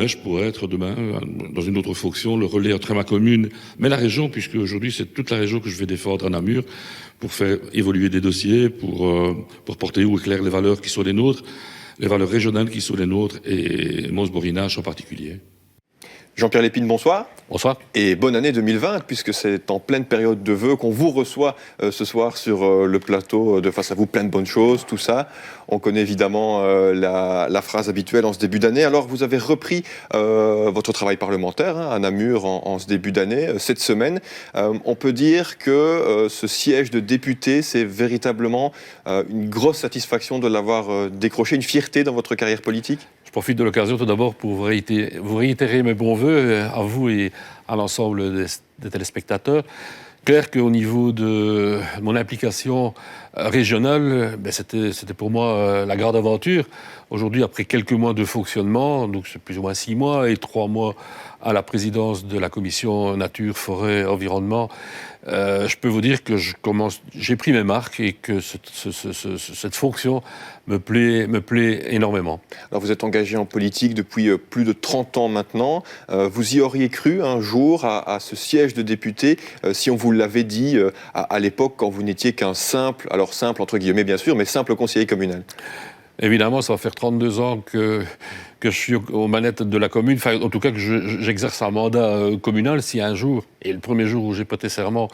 Mais je pourrais être demain, dans une autre fonction, le relais entre ma commune, mais la région, puisque aujourd'hui c'est toute la région que je vais défendre à Namur, pour faire évoluer des dossiers, pour porter haut et clair les valeurs qui sont les nôtres, les valeurs régionales qui sont les nôtres, et Mons-Borinage en particulier. Jean-Pierre Lépine, bonsoir. Bonsoir. Et bonne année 2020, puisque c'est en pleine période de vœux qu'on vous reçoit ce soir sur le plateau de Face à vous, plein de bonnes choses, tout ça. On connaît évidemment la phrase habituelle en ce début d'année. Alors, vous avez repris votre travail parlementaire à Namur en ce début d'année, cette semaine. On peut dire que ce siège de député, c'est véritablement une grosse satisfaction de l'avoir décroché, une fierté dans votre carrière politique? Je profite de l'occasion tout d'abord pour vous réitérer mes bons voeux à vous et à l'ensemble des téléspectateurs. Clair qu'au niveau de mon implication régionale, c'était pour moi la grande aventure. Aujourd'hui, après quelques mois de fonctionnement, donc c'est plus ou moins 6 mois et 3 mois à la présidence de la commission nature, forêt, environnement, je peux vous dire que j'ai pris mes marques et que cette fonction me plaît énormément. Alors vous êtes engagé en politique depuis plus de 30 ans maintenant. Vous y auriez cru un jour à ce siège de député si on vous l'avait dit à l'époque quand vous n'étiez qu'un simple, alors simple entre guillemets bien sûr, mais simple conseiller communal? Évidemment, ça va faire 32 ans que je suis aux manettes de la commune, enfin, en tout cas que j'exerce un mandat communal. Si un jour, et le premier jour où j'ai prêté serment,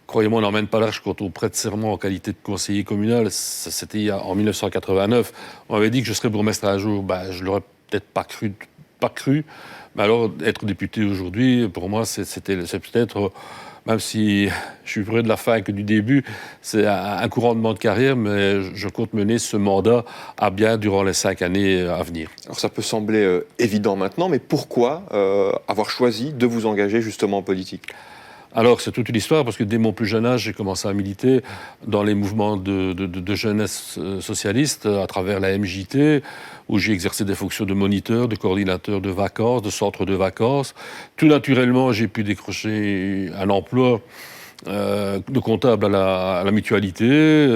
croyez-moi, on n'emmène pas large quand on prête serment en qualité de conseiller communal, c'était en 1989, on m'avait dit que je serais bourgmestre un jour, je l'aurais peut-être pas cru, mais alors être député aujourd'hui, pour moi, c'est peut-être... Même si je suis près de la fin que du début, c'est un couronnement de carrière, mais je compte mener ce mandat à bien durant les 5 années à venir. Alors ça peut sembler évident maintenant, mais pourquoi avoir choisi de vous engager justement en politique ? Alors, c'est toute une histoire, parce que dès mon plus jeune âge, j'ai commencé à militer dans les mouvements de jeunesse socialiste à travers la MJT, où j'ai exercé des fonctions de moniteur, de coordinateur de vacances, de centre de vacances. Tout naturellement, j'ai pu décrocher un emploi de comptable à la mutualité.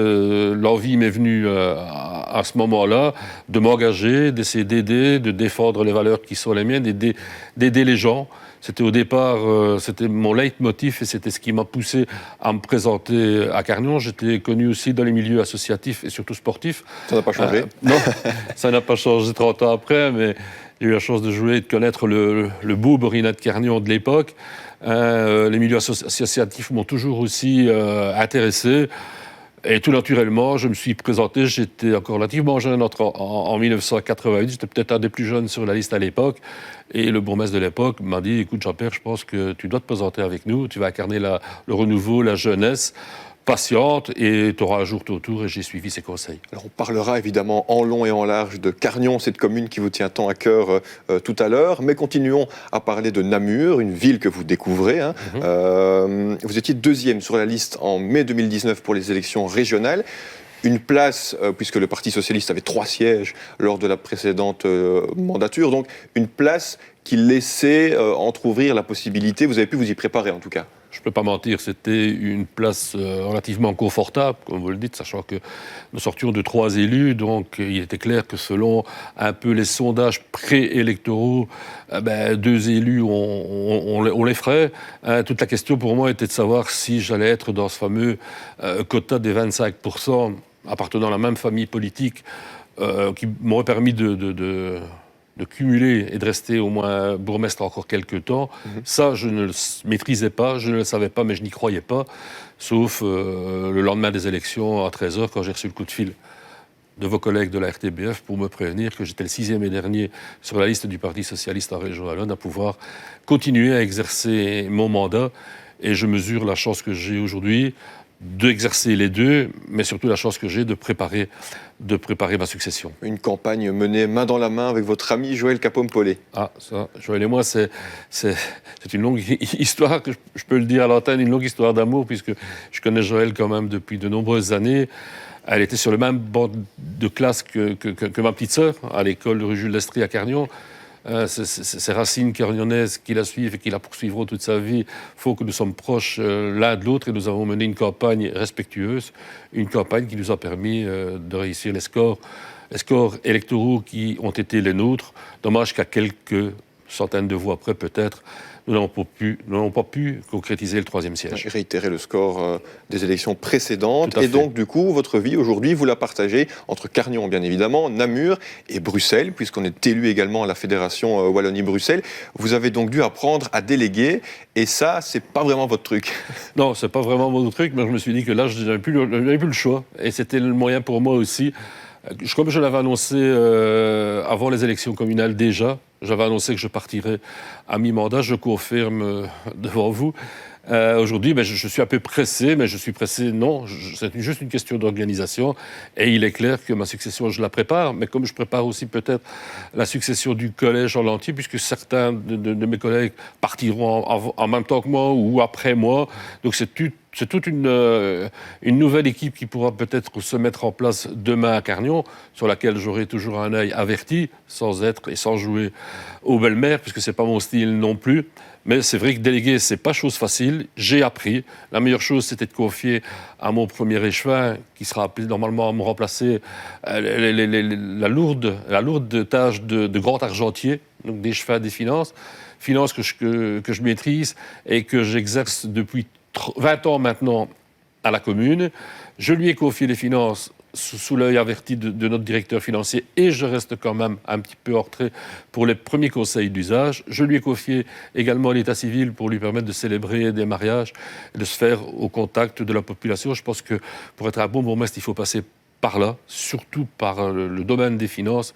L'envie m'est venue à ce moment-là de m'engager, d'essayer d'aider, de défendre les valeurs qui sont les miennes, d'aider les gens. C'était au départ, c'était mon leitmotiv et c'était ce qui m'a poussé à me présenter à Carnion. J'étais connu aussi dans les milieux associatifs et surtout sportifs. Ça n'a pas changé? Non, ça n'a pas changé 30 ans après, mais j'ai eu la chance de jouer et de connaître le beau Borinage de Carnion de l'époque. Les milieux associatifs m'ont toujours aussi intéressé. Et tout naturellement, je me suis présenté, j'étais encore relativement jeune en 1988, j'étais peut-être un des plus jeunes sur la liste à l'époque. Et le bourgmestre de l'époque m'a dit, écoute Jean-Pierre, je pense que tu dois te présenter avec nous, tu vas incarner le renouveau, la jeunesse, patiente, et tu auras un jour ton tour, et j'ai suivi ses conseils. Alors on parlera évidemment en long et en large de Carnion, cette commune qui vous tient tant à cœur tout à l'heure, mais continuons à parler de Namur, une ville que vous découvrez. Vous étiez 2e sur la liste en mai 2019 pour les élections régionales. Une place, puisque le Parti socialiste avait 3 sièges lors de la précédente mandature, donc une place qui laissait entrouvrir la possibilité, vous avez pu vous y préparer en tout cas. Je ne peux pas mentir, c'était une place relativement confortable, comme vous le dites, sachant que nous sortions de 3 élus, donc il était clair que selon un peu les sondages préélectoraux, 2 élus, on les ferait. Toute la question pour moi était de savoir si j'allais être dans ce fameux quota des 25% appartenant à la même famille politique qui m'aurait permis de cumuler et de rester au moins bourgmestre encore quelques temps. Ça, je ne le maîtrisais pas, je ne le savais pas, mais je n'y croyais pas, sauf le lendemain des élections à 13h, quand j'ai reçu le coup de fil de vos collègues de la RTBF pour me prévenir que j'étais le 6e et dernier sur la liste du Parti socialiste en région wallonne à pouvoir continuer à exercer mon mandat. Et je mesure la chance que j'ai aujourd'hui d'exercer les deux, mais surtout la chance que j'ai de préparer ma succession. Une campagne menée main dans la main avec votre ami Joël Capompolé. Ah, ça, Joël et moi, c'est une longue histoire, que je peux le dire à l'antenne, une longue histoire d'amour, puisque je connais Joël quand même depuis de nombreuses années. Elle était sur le même banc de classe que ma petite sœur, à l'école de rue Jules Lestrie à Carnion. Ces racines carnionnaises qui la suivent et qui la poursuivront toute sa vie, faut que nous sommes proches l'un de l'autre, et nous avons mené une campagne respectueuse, une campagne qui nous a permis de réussir les scores électoraux qui ont été les nôtres. Dommage qu'à quelques centaines de voix près peut-être, nous n'avons pas pu concrétiser le 3e siège. Réitérer le score des élections précédentes. Tout à Et fait. donc, du coup, votre vie aujourd'hui, vous la partagez entre Carnion, bien évidemment, Namur et Bruxelles, puisqu'on est élu également à la Fédération Wallonie-Bruxelles. Vous avez donc dû apprendre à déléguer, et ça, c'est pas vraiment votre truc. Non, c'est pas vraiment mon truc, mais je me suis dit que là, je n'avais plus le choix. Et c'était le moyen pour moi aussi. Comme je l'avais annoncé avant les élections communales déjà, j'avais annoncé que je partirais à mi-mandat, je confirme devant vous. Aujourd'hui, je suis un peu pressé, mais je suis pressé, non, c'est juste une question d'organisation. Et il est clair que ma succession, je la prépare, mais comme je prépare aussi peut-être la succession du collège en entier, puisque certains de mes collègues partiront en même temps que moi ou après moi. Donc c'est toute une nouvelle équipe qui pourra peut-être se mettre en place demain à Carnion, sur laquelle j'aurai toujours un œil averti, sans être et sans jouer aux belles-mères, puisque c'est pas mon style non plus. Mais c'est vrai que déléguer, c'est pas chose facile. J'ai appris. La meilleure chose, c'était de confier à mon premier échevin, qui sera appelé normalement à me remplacer, la lourde tâche de grand argentier, donc d'échevin des finances que je maîtrise et que j'exerce depuis 20 ans maintenant à la commune. Je lui ai confié les finances sous l'œil averti de notre directeur financier, et je reste quand même un petit peu hors trait pour les premiers conseils d'usage. Je lui ai confié également l'état civil pour lui permettre de célébrer des mariages, de se faire au contact de la population. Je pense que pour être un bon bourgmestre, il faut passer par là, surtout par le domaine des finances,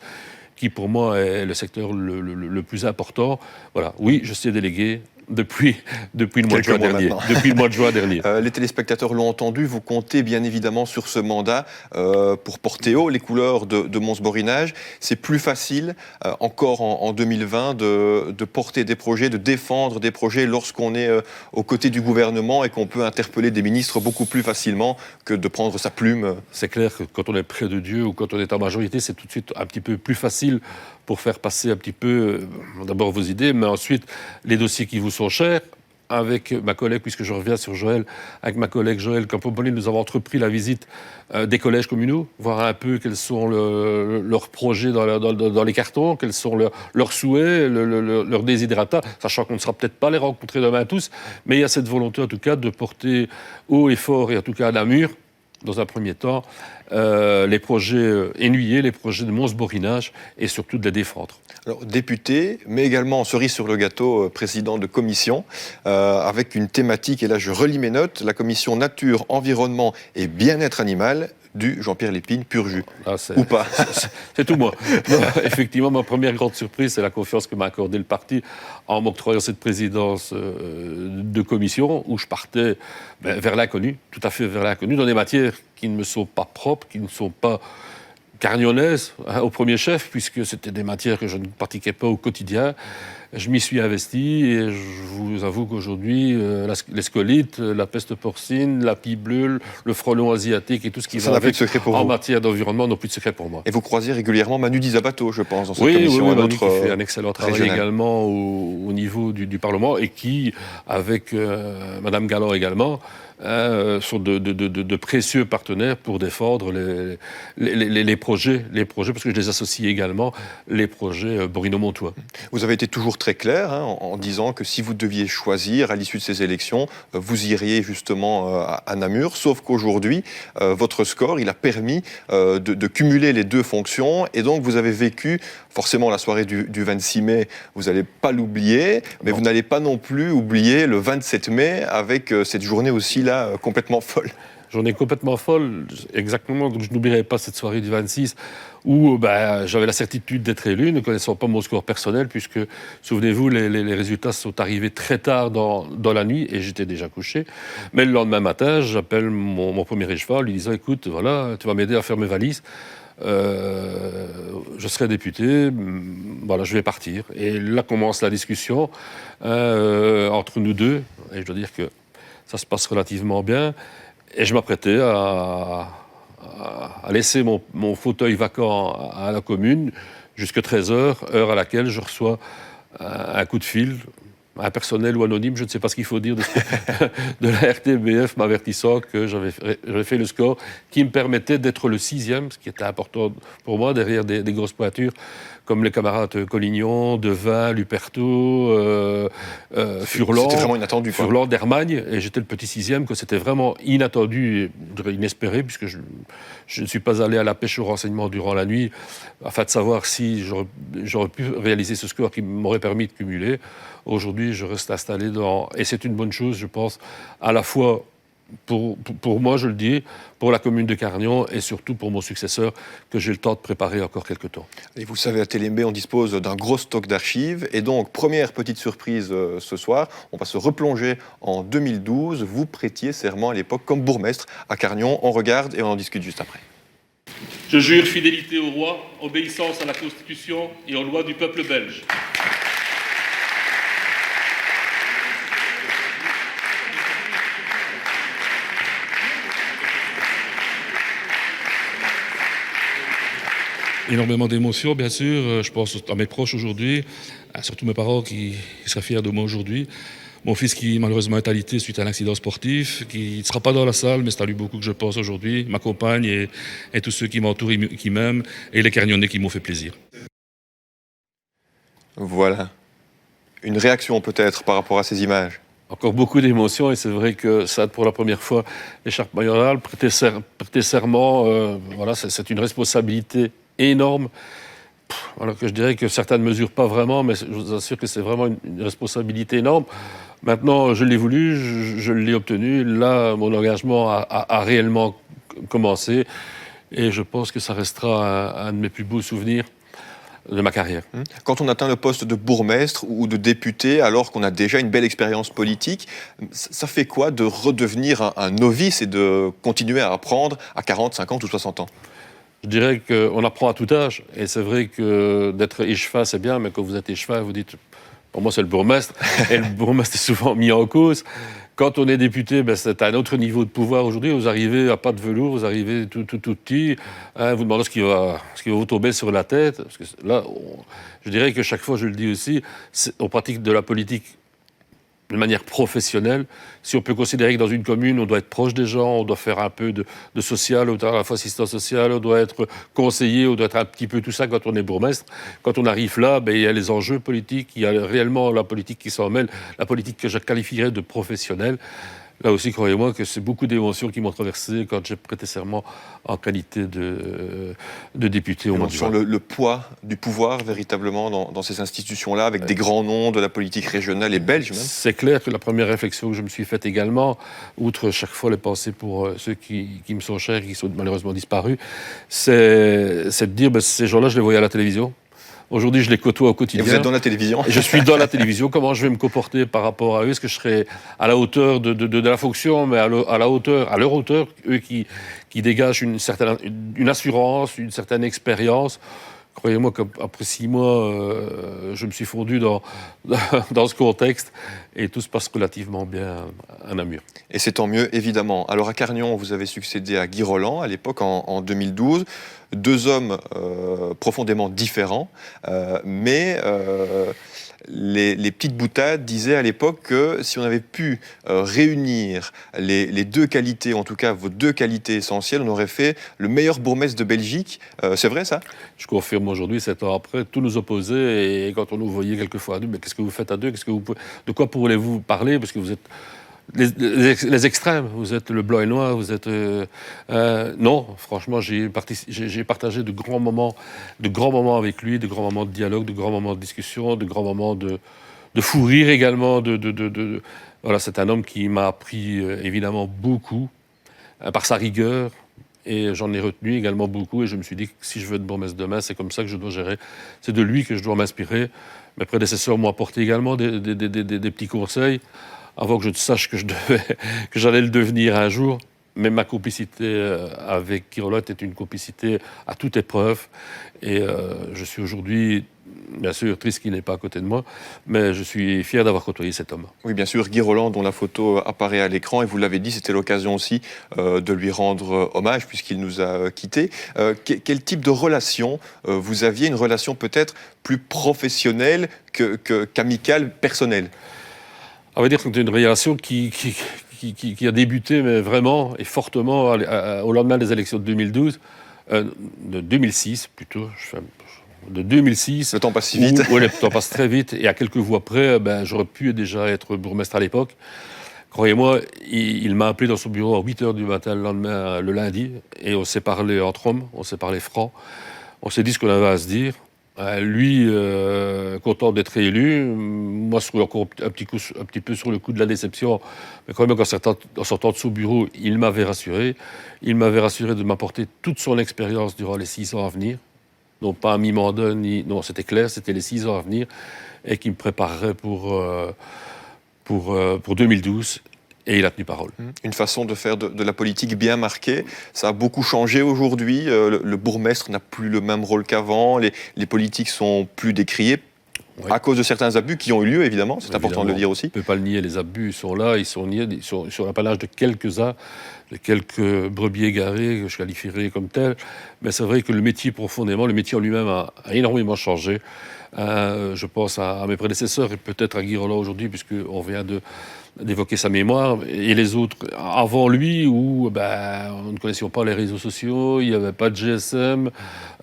qui pour moi est le secteur le plus important. Voilà, oui, je sais déléguer. Depuis le mois de juin dernier. Depuis le mois de juin dernier. Les téléspectateurs l'ont entendu, vous comptez bien évidemment sur ce mandat pour porter haut les couleurs de Mons-Borinage. C'est plus facile encore en 2020 de porter des projets, de défendre des projets lorsqu'on est aux côtés du gouvernement et qu'on peut interpeller des ministres beaucoup plus facilement que de prendre sa plume. C'est clair que quand on est près de Dieu ou quand on est en majorité, c'est tout de suite un petit peu plus facile pour faire passer un petit peu, d'abord vos idées, mais ensuite les dossiers qui vous sont chers. Avec ma collègue, puisque je reviens sur Joël, avec ma collègue Joël Campompoli, nous avons entrepris la visite des collèges communaux, voir un peu quels sont leurs projets dans les cartons, quels sont leurs souhaits, leurs desiderata, sachant qu'on ne sera peut-être pas les rencontrer demain tous, mais il y a cette volonté en tout cas de porter haut et fort, et en tout cas à Namur, dans un premier temps, les projets ennuyés, les projets de Mons-Borinage, et surtout de les défendre. Alors, député, mais également, cerise sur le gâteau, président de commission, avec une thématique, et là je relis mes notes, la commission nature, environnement et bien-être animal du Jean-Pierre Lépine, pur jus. Ou pas. C'est tout moi. Non, effectivement, ma première grande surprise, c'est la confiance que m'a accordé le parti en m'octroyant cette présidence de commission, où je partais vers l'inconnu, tout à fait vers l'inconnu, dans des matières qui ne me sont pas propres, qui ne sont pas carnionnaises, au premier chef, puisque c'était des matières que je ne pratiquais pas au quotidien. Je m'y suis investi et je vous avoue qu'aujourd'hui, les scolites, la peste porcine, la pie bleue, le frelon asiatique et tout ce qui va avec en matière d'environnement n'ont plus de secret pour moi. Et vous croisez régulièrement Manu Disabato, je pense, dans cette commission. Oui, Manu qui fait un excellent travail également au niveau du Parlement, et qui, avec Madame Galland également, sont de précieux partenaires pour défendre les projets, parce que je les associe également, les projets Borino-Montois. Vous avez été toujours très clair en disant que si vous deviez choisir à l'issue de ces élections, vous iriez justement à Namur, sauf qu'aujourd'hui, votre score, il a permis de cumuler les deux fonctions, et donc vous avez vécu forcément la soirée du 26 mai, vous n'allez pas l'oublier, mais vous n'allez pas non plus oublier le 27 mai avec cette journée aussi là complètement folle. Journée complètement folle, exactement, donc je n'oublierai pas cette soirée du 26 où j'avais la certitude d'être élu, ne connaissant pas mon score personnel, puisque, souvenez-vous, les résultats sont arrivés très tard dans la nuit et j'étais déjà couché. Mais le lendemain matin, j'appelle mon premier échevin, lui disant « Écoute, voilà, tu vas m'aider à faire mes valises. Je serai député, voilà, je vais partir. » Et là commence la discussion entre nous deux, et je dois dire que ça se passe relativement bien. Et je m'apprêtais à laisser mon fauteuil vacant à la commune jusqu'à 13h, heure à laquelle je reçois un coup de fil un personnel ou anonyme, je ne sais pas ce qu'il faut dire, de la RTBF m'avertissant que j'avais fait le score qui me permettait d'être le 6e, ce qui était important pour moi, derrière des grosses pointures comme les camarades Collignon, Devin, Luperto, Furlan. C'était vraiment inattendu, quoi. Furlan, d'Hermagne, et j'étais le petit 6e, que c'était vraiment inattendu et inespéré, puisque je ne suis pas allé à la pêche au renseignement durant la nuit, afin de savoir si j'aurais pu réaliser ce score qui m'aurait permis de cumuler. Aujourd'hui, je reste installé et c'est une bonne chose, je pense, à la fois pour moi, je le dis, pour la commune de Carnion et surtout pour mon successeur, que j'ai le temps de préparer encore quelques temps. Et vous savez, à Télémbé, on dispose d'un gros stock d'archives. Et donc, première petite surprise ce soir, on va se replonger en 2012. Vous prêtiez serment à l'époque comme bourgmestre à Carnion. On regarde et on en discute juste après. Je jure fidélité au roi, obéissance à la Constitution et aux lois du peuple belge. Énormément d'émotions, bien sûr. Je pense à mes proches aujourd'hui, surtout mes parents qui seraient fiers de moi aujourd'hui. Mon fils qui malheureusement est alité suite à un accident sportif, qui ne sera pas dans la salle, mais c'est à lui beaucoup que je pense aujourd'hui. Ma compagne et tous ceux qui m'entourent, qui m'aiment, et les Carnionnais qui m'ont fait plaisir. Voilà. Une réaction peut-être par rapport à ces images? Encore beaucoup d'émotions, et c'est vrai que ça, pour la première fois, l'écharpe mayorale, prêter serment, voilà, c'est une responsabilité énorme. Alors que je dirais que certains ne mesurent pas vraiment, mais je vous assure que c'est vraiment une responsabilité énorme. Maintenant, je l'ai voulu, je l'ai obtenu. Là, mon engagement a réellement commencé, et je pense que ça restera un de mes plus beaux souvenirs de ma carrière. Quand on atteint le poste de bourgmestre ou de député, alors qu'on a déjà une belle expérience politique, ça fait quoi de redevenir un novice et de continuer à apprendre à 40, 50 ou 60 ans? Je dirais qu'on apprend à tout âge. Et c'est vrai que d'être échevin, c'est bien, mais quand vous êtes échevin, vous dites, pour moi, c'est le bourgmestre. Et le bourgmestre est souvent mis en cause. Quand on est député, c'est un autre niveau de pouvoir aujourd'hui. Vous arrivez à pas de velours, vous arrivez tout petit. Vous demandez ce qui va vous tomber sur la tête. Parce que là, je dirais que chaque fois, je le dis aussi, on pratique de la politique de manière professionnelle. Si on peut considérer que dans une commune, on doit être proche des gens, on doit faire un peu de social, à la fois assistant social, on doit être conseiller, on doit être un petit peu tout ça quand on est bourgmestre. Quand on arrive là, il y a les enjeux politiques, il y a réellement la politique qui s'en mêle, la politique que je qualifierais de professionnelle. Là aussi, croyez-moi que c'est beaucoup d'émotions qui m'ont traversé quand j'ai prêté serment en qualité de député au mois de juin. Le poids du pouvoir véritablement dans ces institutions-là, avec des grands noms de la politique régionale et belge même. C'est clair que la première réflexion que je me suis faite également, outre chaque fois les pensées pour ceux qui me sont chers et qui sont malheureusement disparus, c'est de dire, ces gens-là, je les voyais à la télévision. Aujourd'hui, je les côtoie au quotidien. Et vous êtes dans la télévision. Je suis dans la télévision. Comment je vais me comporter par rapport à eux? Est-ce que je serai à la hauteur de la fonction, mais à leur hauteur, eux qui dégagent une assurance, une certaine expérience? Croyez-moi qu'après 6 mois, je me suis fondu dans ce contexte et tout se passe relativement bien à Namur. Et c'est tant mieux, évidemment. Alors à Carnion, vous avez succédé à Guy Rolland, à l'époque, en 2012. 2 hommes profondément différents, mais les petites boutades disaient à l'époque que si on avait pu réunir les 2 qualités, en tout cas vos 2 qualités essentielles, on aurait fait le meilleur bourgmestre de Belgique. C'est vrai ça? Je confirme aujourd'hui, 7 ans après, tout nous opposait, et quand on nous voyait quelquefois à 2, mais qu'est-ce que vous faites à 2? De quoi pourriez-vous parler? Parce que vous êtes les extrêmes, vous êtes le blanc et noir, vous êtes... non, franchement, j'ai partagé de grands moments avec lui, de grands moments de dialogue, de grands moments de discussion, de grands moments de fou rire également. Voilà, c'est un homme qui m'a appris évidemment beaucoup par sa rigueur, et j'en ai retenu également beaucoup, et je me suis dit que si je veux être bourgmestre demain, c'est comme ça que je dois gérer. C'est de lui que je dois m'inspirer. Mes prédécesseurs m'ont apporté également des petits conseils, avant que je ne sache que j'allais le devenir un jour. Mais ma complicité avec Guy Rolland est une complicité à toute épreuve. Et je suis aujourd'hui, bien sûr, triste qu'il n'est pas à côté de moi, mais je suis fier d'avoir côtoyé cet homme. Oui, bien sûr, Guy Rolland, dont la photo apparaît à l'écran, et vous l'avez dit, c'était l'occasion aussi de lui rendre hommage, puisqu'il nous a quittés. Quel type de relation vous aviez? Une relation peut-être plus professionnelle qu'amicale, personnelle? On va dire que c'était une relation qui a débuté, mais vraiment et fortement au lendemain des élections de 2012, de 2006 plutôt. De 2006. Le temps passe si vite. Oui, le temps passe très vite. Et à quelques voix près, j'aurais pu déjà être bourgmestre à l'époque. Croyez-moi, il m'a appelé dans son bureau à 8h du matin le lendemain, le lundi, et on s'est parlé entre hommes, on s'est parlé franc. On s'est dit ce qu'on avait à se dire. Lui, content d'être élu. Moi, encore un petit peu sur le coup de la déception. Mais quand même, en sortant de son bureau, il m'avait rassuré. Il m'avait rassuré de m'apporter toute son expérience durant les 6 ans à venir. Non pas un mi-mandat, non, c'était clair, c'était les 6 ans à venir. Et qui me préparerait pour 2012. Et il a tenu parole. Une façon de faire de la politique bien marquée. Ça a beaucoup changé aujourd'hui. Le bourgmestre n'a plus le même rôle qu'avant. Les politiques sont plus décriées. Oui. À cause de certains abus qui ont eu lieu, évidemment. C'est important de le dire aussi. On ne peut pas le nier, les abus sont là. Ils sont sur l'apanage de quelques-uns, de quelques brebis égarés que je qualifierais comme tels. Mais c'est vrai que le métier profondément, le métier en lui-même a énormément changé. Je pense à mes prédécesseurs et peut-être à Guy Rolland aujourd'hui, puisqu'on vient d'évoquer sa mémoire, et les autres avant lui, où on ne connaissait pas les réseaux sociaux, il n'y avait pas de GSM,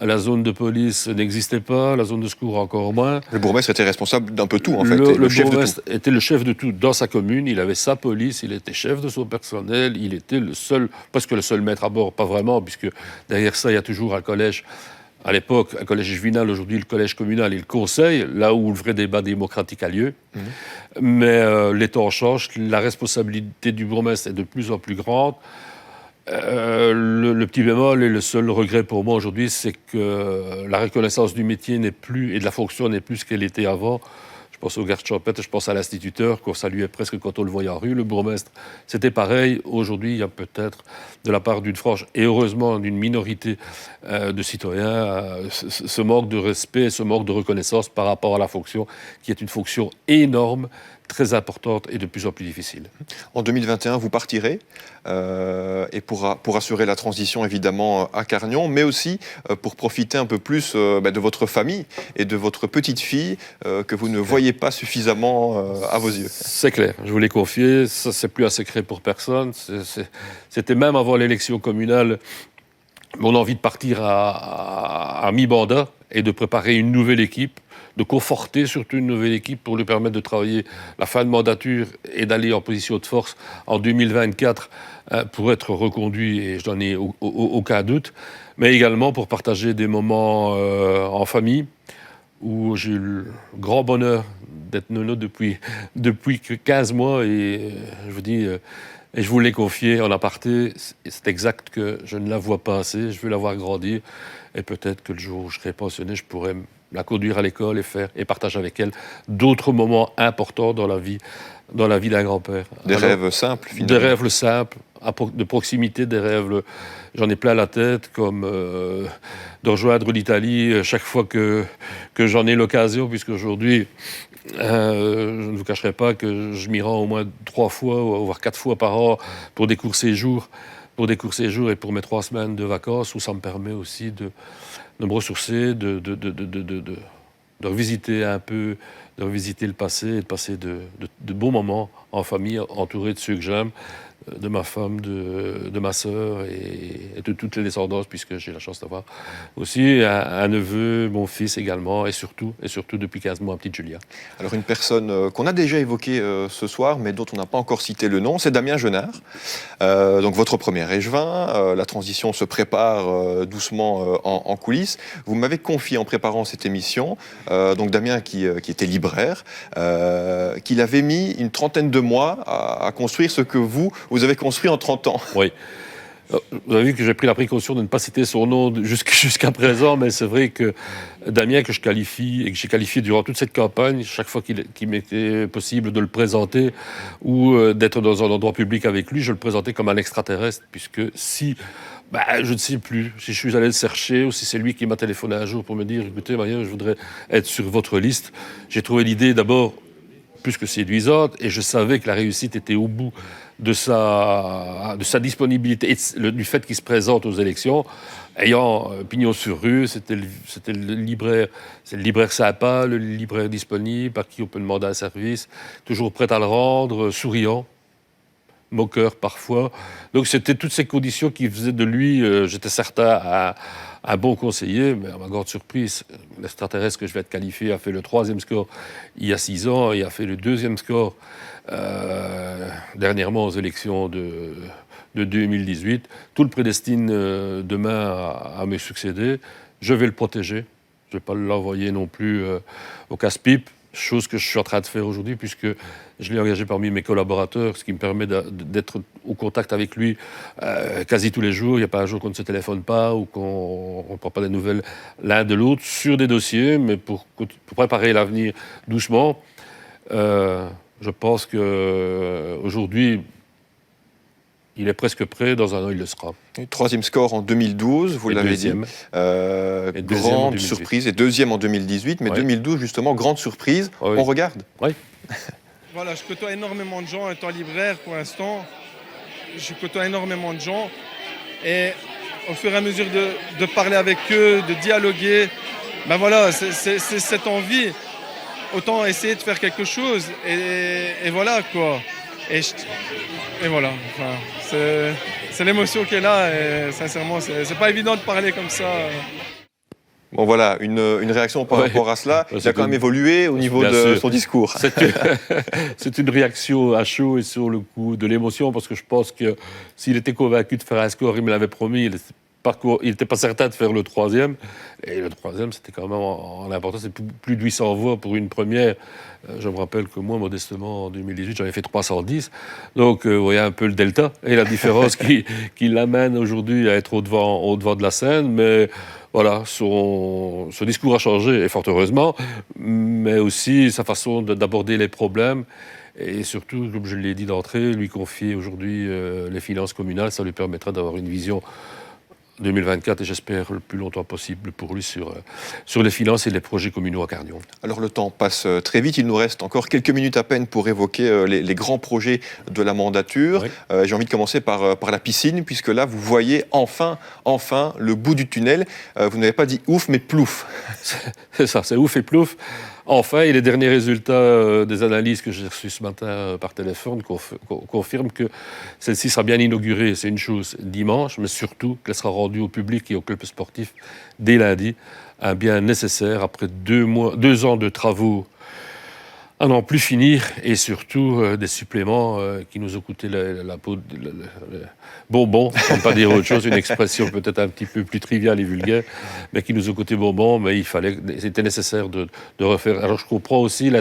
la zone de police n'existait pas, la zone de secours encore moins. Le bourgmestre était responsable d'un peu tout, en fait. Le bourgmestre était le chef de tout dans sa commune, il avait sa police, il était chef de son personnel, il était le seul, presque le seul maître à bord, pas vraiment, puisque derrière ça, il y a toujours un collège. À l'époque, un collège juvénal, aujourd'hui le collège communal et le conseil, là où le vrai débat démocratique a lieu. Mais les temps changent, la responsabilité du bourgmestre est de plus en plus grande. Le petit bémol et le seul regret pour moi aujourd'hui, c'est que la reconnaissance du métier n'est plus, et de la fonction n'est plus ce qu'elle était avant. Je pense au garde champêtre, je pense à l'instituteur qu'on saluait presque quand on le voyait en rue. Le bourgmestre, c'était pareil. Aujourd'hui, il y a peut-être de la part d'une frange et heureusement d'une minorité de citoyens ce manque de respect, ce manque de reconnaissance par rapport à la fonction, qui est une fonction énorme, très importante et de plus en plus difficile. En 2021, vous partirez et pour assurer la transition évidemment à Carnion, mais aussi pour profiter un peu plus de votre famille et de votre petite fille que vous ne voyez pas suffisamment à vos yeux. C'est clair, je vous l'ai confié, ça c'est plus un secret pour personne. C'était même avant l'élection communale mon envie de partir à mi-mandat et de préparer une nouvelle équipe, de conforter surtout une nouvelle équipe pour lui permettre de travailler la fin de mandature et d'aller en position de force en 2024 pour être reconduit, et je n'en ai aucun doute, mais également pour partager des moments en famille où j'ai eu le grand bonheur d'être nono depuis 15 mois et je vous dis... Et je vous l'ai confié en aparté, c'est exact que je ne la vois pas assez, je veux la voir grandir. Et peut-être que le jour où je serai pensionné, je pourrai la conduire à l'école et partager avec elle d'autres moments importants dans la vie d'un grand-père. Des rêves simples, finalement. Des rêves simples, de proximité, des rêves... J'en ai plein la tête, comme de rejoindre l'Italie chaque fois que j'en ai l'occasion, puisque aujourd'hui... je ne vous cacherai pas que je m'y rends au moins 3 fois, voire 4 fois par an pour des courts séjours, et pour mes 3 semaines de vacances, où ça me permet aussi de me ressourcer, de revisiter un peu, de revisiter le passé et de passer de bons moments en famille, entouré de ceux que j'aime, de ma femme, de ma sœur et de toutes les descendances, puisque j'ai la chance d'avoir aussi un neveu, mon fils également, et surtout depuis 15 mois, un petit Julia. Alors une personne qu'on a déjà évoquée ce soir, mais dont on n'a pas encore cité le nom, c'est Damien Genard. Donc votre premier échevin, la transition se prépare doucement en coulisses. Vous m'avez confié en préparant cette émission, donc Damien qui était libraire, qu'il avait mis une trentaine de mois à construire ce que vous avez construit en 30 ans. Oui. Vous avez vu que j'ai pris la précaution de ne pas citer son nom jusqu'à présent, mais c'est vrai que Damien, que je qualifie et que j'ai qualifié durant toute cette campagne, chaque fois qu'il m'était possible de le présenter ou d'être dans un endroit public avec lui, je le présentais comme un extraterrestre, puisque je ne sais plus si je suis allé le chercher ou si c'est lui qui m'a téléphoné un jour pour me dire « Écoutez, Maria, je voudrais être sur votre liste ». J'ai trouvé l'idée d'abord plus que séduisante et je savais que la réussite était au bout de sa disponibilité et du fait qu'il se présente aux élections. ayant pignon sur rue, c'était le libraire, c'est le libraire sympa, le libraire disponible, à qui on peut demander un service, toujours prêt à le rendre, souriant, moqueur parfois. Donc c'était toutes ces conditions qui faisaient de lui, j'étais certain, un bon conseiller, mais à ma grande surprise, l'extraterrestre que je vais être qualifié a fait le 3e score il y a 6 ans, et a fait le 2e score dernièrement aux élections de 2018. Tout le prédestine demain à me succéder. Je vais le protéger. Je ne vais pas l'envoyer non plus au casse-pipe, chose que je suis en train de faire aujourd'hui, puisque je l'ai engagé parmi mes collaborateurs, ce qui me permet d'être au contact avec lui quasi tous les jours. Il n'y a pas un jour qu'on ne se téléphone pas ou qu'on ne prend pas des nouvelles l'un de l'autre sur des dossiers, mais pour préparer l'avenir doucement. Je pense qu'aujourd'hui, il est presque prêt, dans un an, il le sera. 3e score en 2012, vous l'avez dit. Grande surprise, et 2e en 2018, mais 2012, justement, grande surprise. Oui. On regarde. Oui. Voilà, je côtoie énormément de gens, étant libraire pour l'instant. Je côtoie énormément de gens. Et au fur et à mesure de parler avec eux, de dialoguer, ben voilà, c'est cette envie. Autant essayer de faire quelque chose. Et voilà, quoi. Et voilà, enfin, c'est l'émotion qui est là, et sincèrement, c'est pas évident de parler comme ça. Bon voilà, une réaction par rapport à cela. Il a quand même évolué au niveau de son discours. C'est une réaction à chaud et sur le coup de l'émotion, parce que je pense que s'il était convaincu de faire un score, il me l'avait promis, il n'était pas certain de faire le 3e. Et le 3e, c'était quand même en importance, c'est plus de 800 voix pour une première. Je me rappelle que moi, modestement, en 2018, j'avais fait 310. Donc, vous voyez un peu le delta et la différence qui l'amène aujourd'hui à être au-devant de la scène. Mais voilà, son discours a changé, et fort heureusement, mais aussi sa façon d'aborder les problèmes. Et surtout, comme je l'ai dit d'entrée, lui confier aujourd'hui les finances communales, ça lui permettra d'avoir une vision 2024, et j'espère le plus longtemps possible pour lui sur les finances et les projets communaux à Carnion. Alors le temps passe très vite, il nous reste encore quelques minutes à peine pour évoquer les grands projets de la mandature. Oui. J'ai envie de commencer par la piscine, puisque là vous voyez enfin le bout du tunnel. Vous n'avez pas dit ouf, mais plouf. C'est ça, c'est ouf et plouf. Enfin, et les derniers résultats des analyses que j'ai reçues ce matin par téléphone confirment que celle-ci sera bien inaugurée, c'est une chose, dimanche, mais surtout qu'elle sera rendue au public et au club sportif dès lundi. Un bien nécessaire après 2 ans de travaux à n'en plus finir, et surtout des suppléments qui nous ont coûté la peau de bonbon, pour ne pas dire autre chose, une expression peut-être un petit peu plus triviale et vulgaire, mais qui nous ont coûté bonbon, mais c'était nécessaire de refaire. Alors je comprends aussi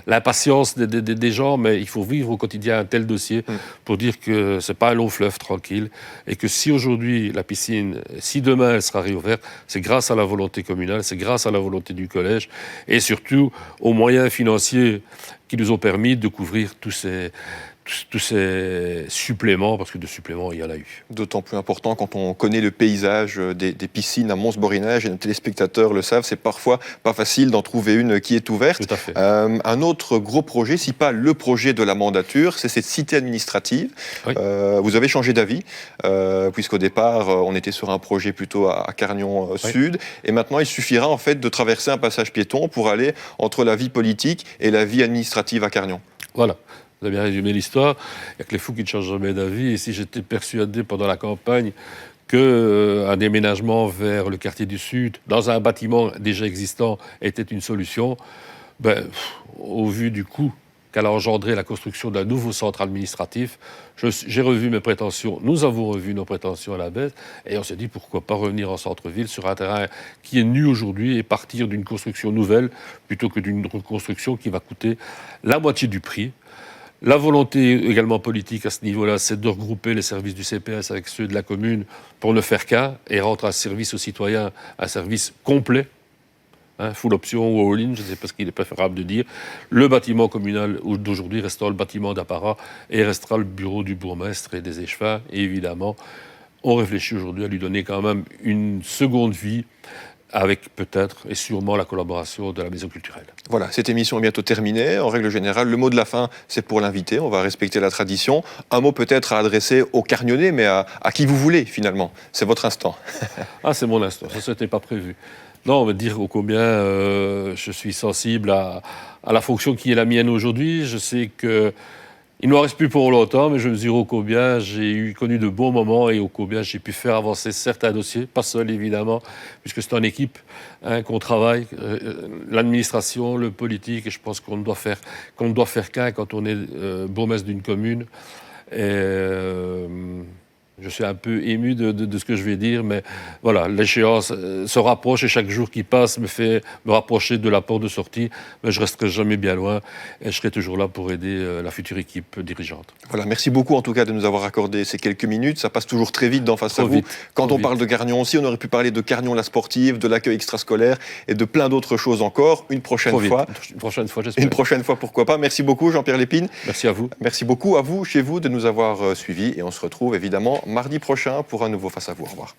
l'impatience des gens, mais il faut vivre au quotidien un tel dossier pour dire que c'est pas un long fleuve tranquille, et que si aujourd'hui la piscine, si demain elle sera réouverte, c'est grâce à la volonté communale, c'est grâce à la volonté du collège, et surtout aux moyens financiers qui nous ont permis de couvrir tous ces suppléments, parce que de suppléments, il y en a eu. D'autant plus important quand on connaît le paysage des piscines à Mons-Borinage, et nos téléspectateurs le savent, c'est parfois pas facile d'en trouver une qui est ouverte. Tout à fait. Un autre gros projet, si pas le projet de la mandature, c'est cette cité administrative. Oui. Vous avez changé d'avis, puisqu'au départ, on était sur un projet plutôt à Carnion Sud, et maintenant il suffira en fait de traverser un passage piéton pour aller entre la vie politique et la vie administrative à Carnion. Voilà. Vous avez bien résumé l'histoire. Il n'y a que les fous qui ne changent jamais d'avis. Et si j'étais persuadé pendant la campagne qu'un déménagement vers le quartier du Sud, dans un bâtiment déjà existant, était une solution, au vu du coût qu'elle a engendré la construction d'un nouveau centre administratif, j'ai revu mes prétentions, nous avons revu nos prétentions à la baisse, et on s'est dit pourquoi pas revenir en centre-ville sur un terrain qui est nu aujourd'hui et partir d'une construction nouvelle plutôt que d'une reconstruction qui va coûter la moitié du prix. La volonté également politique à ce niveau-là, c'est de regrouper les services du CPS avec ceux de la commune pour ne faire qu'un et rendre un service aux citoyens, un service complet, full option ou all-in, je ne sais pas ce qu'il est préférable de dire. Le bâtiment communal d'aujourd'hui restera le bâtiment d'apparat et restera le bureau du bourgmestre et des échevins. Et évidemment, on réfléchit aujourd'hui à lui donner quand même une seconde vie avec peut-être et sûrement la collaboration de la maison culturelle. Voilà, cette émission est bientôt terminée. En règle générale, le mot de la fin, c'est pour l'invité. On va respecter la tradition. Un mot peut-être à adresser aux Cargnonnais, mais à qui vous voulez finalement. C'est votre instant. Ah, c'est mon instant, ça n'était pas prévu. Non, on va dire ô combien je suis sensible à la fonction qui est la mienne aujourd'hui. Je sais que il ne m'en reste plus pour longtemps, mais je mesure ô combien j'ai connu de bons moments et ô combien j'ai pu faire avancer certains dossiers, pas seul évidemment, puisque c'est en équipe qu'on travaille, l'administration, le politique, et je pense qu'on ne doit faire qu'un quand on est bourgmestre d'une commune. Je suis un peu ému de ce que je vais dire, mais voilà, l'échéance se rapproche et chaque jour qui passe me fait me rapprocher de la porte de sortie, mais je resterai jamais bien loin et je serai toujours là pour aider la future équipe dirigeante. Voilà, merci beaucoup en tout cas de nous avoir accordé ces quelques minutes. Ça passe toujours très vite d'en face à vous. Quand on parle de Cargnon aussi, on aurait pu parler de Cargnon la sportive, de l'accueil extrascolaire et de plein d'autres choses encore. Une prochaine fois. Une prochaine fois, j'espère. Une prochaine fois, pourquoi pas. Merci beaucoup Jean-Pierre Lépine. Merci à vous. Merci beaucoup à vous, chez vous, de nous avoir suivis et on se retrouve évidemment mardi prochain pour un nouveau Face à vous. Au revoir.